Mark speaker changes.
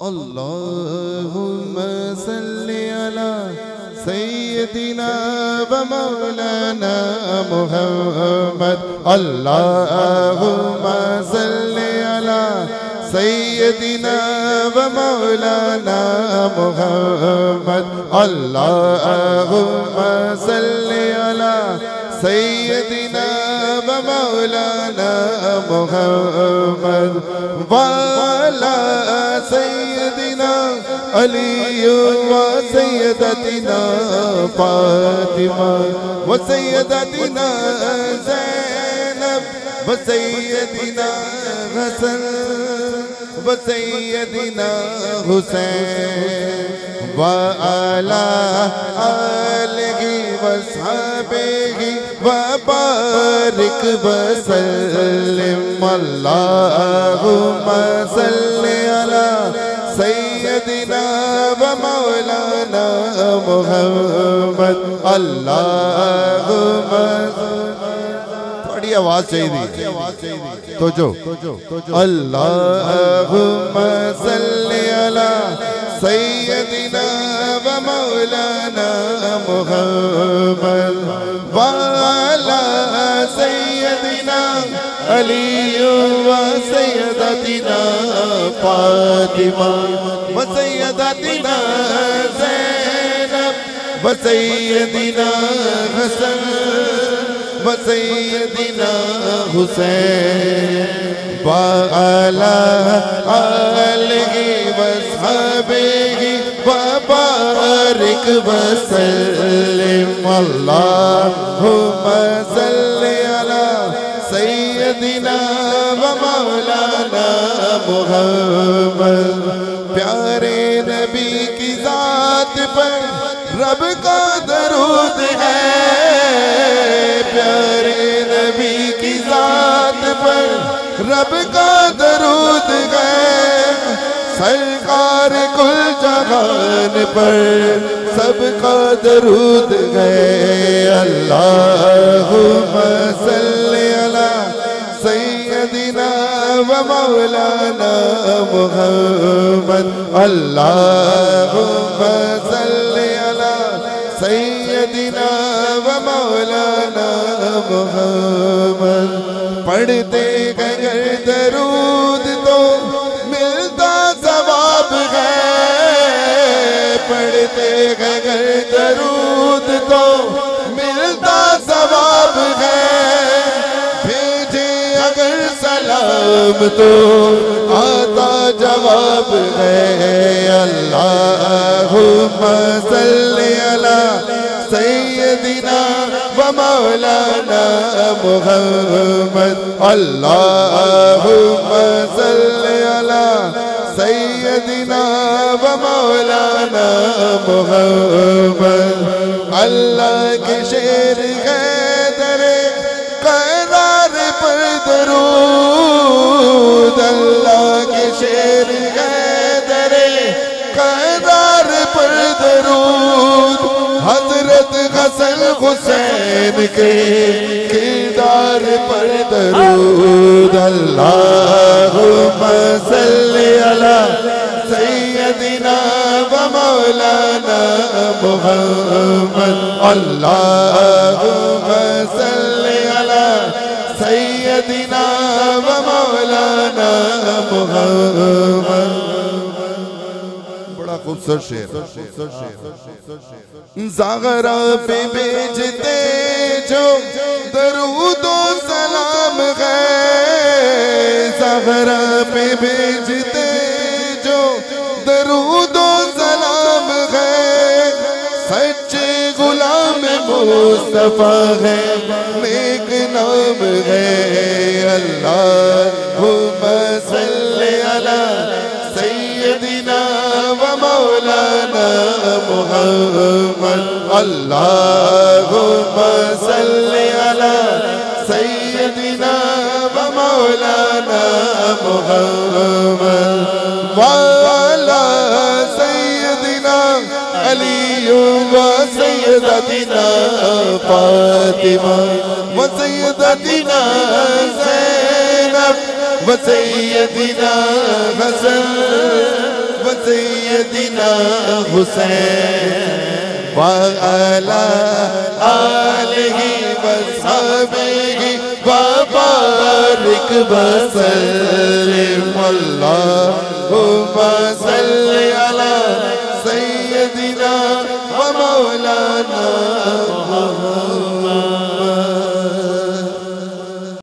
Speaker 1: اللهم صل على سيدنا ومولانا محمد اللهم صل على سيدنا ومولانا محمد اللهم صل على سيدنا ومولانا محمد وعلى سيدنا علي وسيدتنا فاطمة وسيدتنا زينب وسيدنا حسن وسيدنا حسين وعلى آله وصحبه وبارك وسلم اللهم صل على سيدنا ومولانا محمد اللهم بڑی آواز چاہیے تو جو اللهم صل على سيدنا ومولانا محمد وعلى سيدنا علي وسيدتنا فاطمة وسيدتنا زينب وسيدنا حسن وسيدنا حسين وعلى آله وصحبه وبارك وسلم اللهم صل على سيدنا ومولانا محمد پیارے نبی کی ذات پر رب کا درود ہے پیارے نبی کی ذات پر رب کا درود ہے سرکار کل جہان پر سب کا درود ہے اللہم صل علی سیدنا ومولانا محمد اللہم صل علی سیدنا ومولانا محمد پڑھتے اگر درود تو ملتا ثواب ہے پڑھتے اگر درود تو ملتا ثواب ہے بھیجے اگر سلام تو آتا جواب ہے اللہم صل علی سیدنا ومولانا محمد اللہم صل علی سیدنا ومولانا محمد اللہ کے شیر حیدر قرار پر درود اللہ کے شیر حیدر قرار پر درود حضرت حسن حسین کے کردار پر درود اللہم صل علی سیدنا ومولانا محمد اللہم صل علی سیدنا ومولانا محمد بڑا خوبصورت شعر زغرا پہ بھیجتے جو درود و سلام ہے زغرا پہ بھیجتے جو درود و سلام ہے سچے غلام مصطفیٰ ہے نیک نام ہے اللہم صل علی سیدنا ومولانا محمد اللہم صل علی سیدنا ومولانا محمد وعلى سيدنا علي وسيدتنا فاطمة وسيدتنا زينب وسيدنا حسن سیدنا حسین وعلى آلہ وصحبہ وبارک وسلم اللہم صل علی سیدنا ومولانا